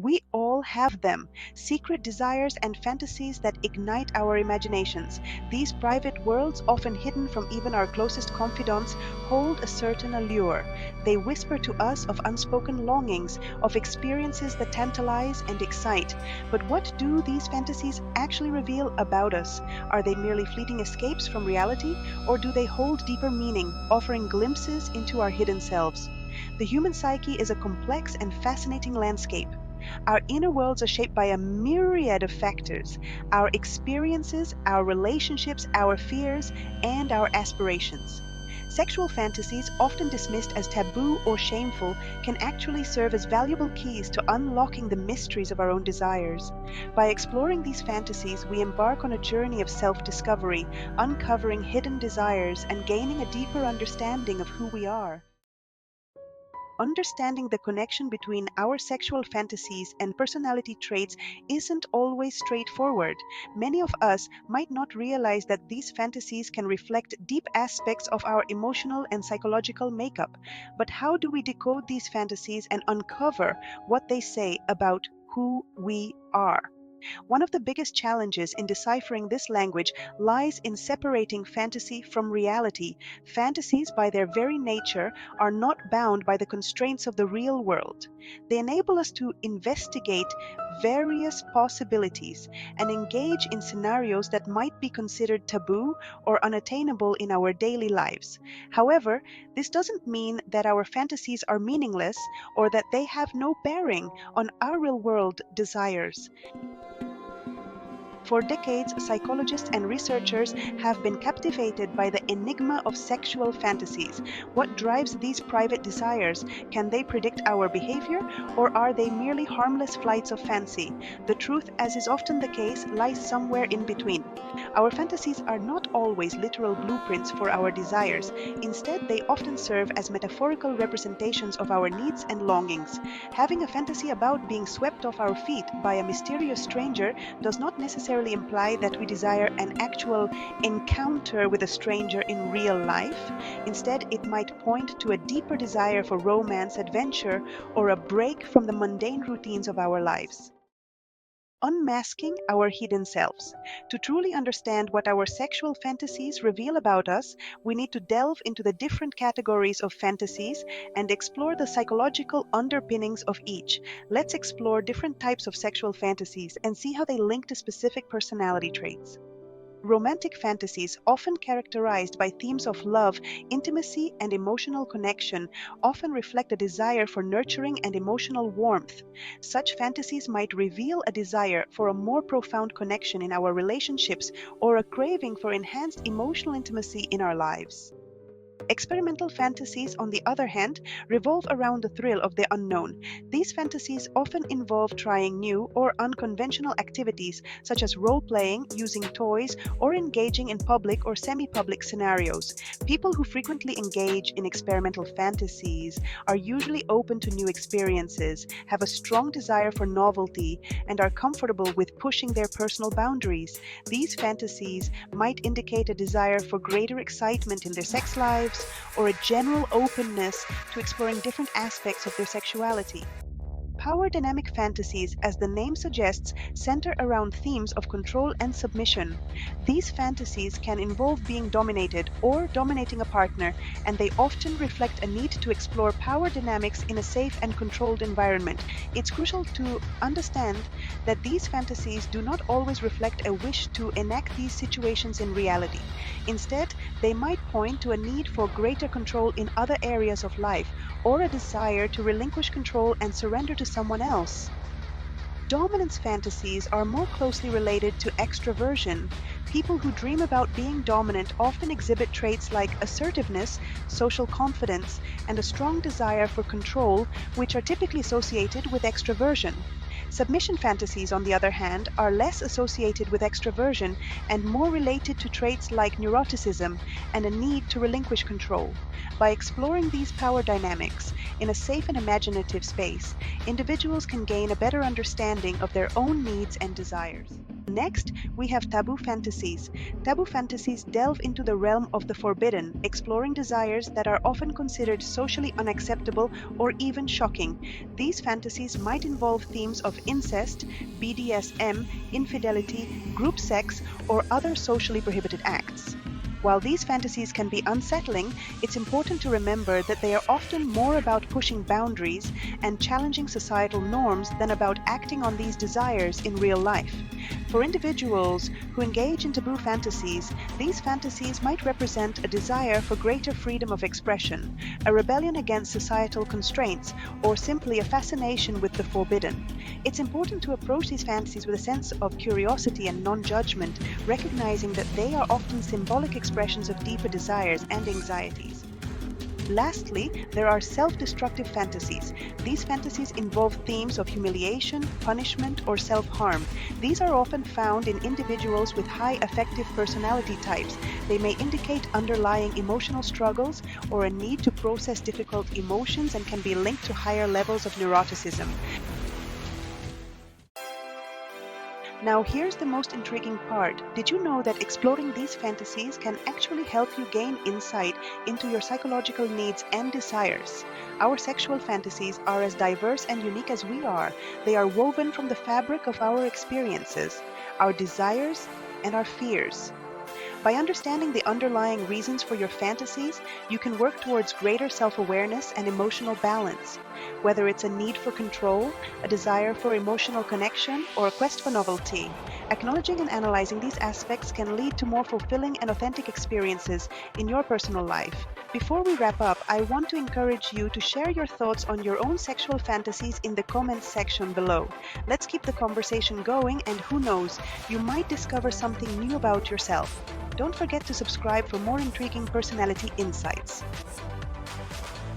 We all have them, secret desires and fantasies that ignite our imaginations. These private worlds, often hidden from even our closest confidants, hold a certain allure. They whisper to us of unspoken longings, of experiences that tantalize and excite. But what do these fantasies actually reveal about us? Are they merely fleeting escapes from reality, or do they hold deeper meaning, offering glimpses into our hidden selves? The human psyche is a complex and fascinating landscape. Our inner worlds are shaped by a myriad of factors: our experiences, our relationships, our fears, and our aspirations. Sexual fantasies, often dismissed as taboo or shameful, can actually serve as valuable keys to unlocking the mysteries of our own desires. By exploring these fantasies, we embark on a journey of self discovery, uncovering hidden desires and gaining a deeper understanding of who we are. Understanding the connection between our sexual fantasies and personality traits isn't always straightforward. Many of us might not realize that these fantasies can reflect deep aspects of our emotional and psychological makeup. But how do we decode these fantasies and uncover what they say about who we are? One of the biggest challenges in deciphering this language lies in separating fantasy from reality. Fantasies, by their very nature, are not bound by the constraints of the real world. They enable us to investigate various possibilities and engage in scenarios that might be considered taboo or unattainable in our daily lives. However, this doesn't mean that our fantasies are meaningless or that they have no bearing on our real world desires. For decades, psychologists and researchers have been captivated by the enigma of sexual fantasies. What drives these private desires? Can they predict our behavior, or are they merely harmless flights of fancy? The truth, as is often the case, lies somewhere in between. Our fantasies are not always literal blueprints for our desires. Instead, they often serve as metaphorical representations of our needs and longings. Having a fantasy about being swept off our feet by a mysterious stranger does not necessarily imply that we desire an actual encounter with a stranger in real life. Instead, it might point to a deeper desire for romance, adventure, or a break from the mundane routines of our lives. Unmasking our hidden selves. To truly understand what our sexual fantasies reveal about us, we need to delve into the different categories of fantasies and explore the psychological underpinnings of each. Let's explore different types of sexual fantasies and see how they link to specific personality traits. Romantic fantasies, often characterized by themes of love, intimacy, and emotional connection, often reflect a desire for nurturing and emotional warmth. Such fantasies might reveal a desire for a more profound connection in our relationships or a craving for enhanced emotional intimacy in our lives. Experimental fantasies, on the other hand, revolve around the thrill of the unknown. These fantasies often involve trying new or unconventional activities, such as role playing, using toys, or engaging in public or semi public scenarios. People who frequently engage in experimental fantasies are usually open to new experiences, have a strong desire for novelty, and are comfortable with pushing their personal boundaries. These fantasies might indicate a desire for greater excitement in their sex lives or a general openness to exploring different aspects of their sexuality. Power dynamic fantasies, as the name suggests, center around themes of control and submission. These fantasies can involve being dominated or dominating a partner, and they often reflect a need to explore power dynamics in a safe and controlled environment. It's crucial to understand that these fantasies do not always reflect a wish to enact these situations in reality. Instead, they might point to a need for greater control in other areas of life, or a desire to relinquish control and surrender to someone else. Dominance fantasies are more closely related to extroversion. People who dream about being dominant often exhibit traits like assertiveness, social confidence, and a strong desire for control, which are typically associated with extroversion. Submission fantasies, on the other hand, are less associated with extroversion and more related to traits like neuroticism and a need to relinquish control. By exploring these power dynamics in a safe and imaginative space, individuals can gain a better understanding of their own needs and desires. Next, we have taboo fantasies fantasies. Taboo fantasies delve into the realm of the forbidden, exploring desires that are often considered socially unacceptable or even shocking. These fantasies might involve themes of incest, BDSM, infidelity, group sex, or other socially prohibited acts. While these fantasies can be unsettling, it's important to remember that they are often more about pushing boundaries and challenging societal norms than about acting on these desires in real life. For individuals who engage in taboo fantasies, these fantasies might represent a desire for greater freedom of expression, a rebellion against societal constraints, or simply a fascination with the forbidden. It's important to approach these fantasies with a sense of curiosity and non-judgment, recognizing that they are often symbolic expressions of deeper desires and anxieties. Lastly, there are self-destructive fantasies. These fantasies involve themes of humiliation, punishment, or self-harm. These are often found in individuals with high affective personality types. They may indicate underlying emotional struggles or a need to process difficult emotions and can be linked to higher levels of neuroticism. Now, here's the most intriguing part. Did you know that exploring these fantasies can actually help you gain insight into your psychological needs and desires? Our sexual fantasies are as diverse and unique as we are. They are woven from the fabric of our experiences, our desires, and our fears. By understanding the underlying reasons for your fantasies, you can work towards greater self-awareness and emotional balance. Whether it's a need for control, a desire for emotional connection, or a quest for novelty, acknowledging and analyzing these aspects can lead to more fulfilling and authentic experiences in your personal life. Before we wrap up, I want to encourage you to share your thoughts on your own sexual fantasies in the comments section below. Let's keep the conversation going, and who knows, you might discover something new about yourself. Don't forget to subscribe for more intriguing personality insights.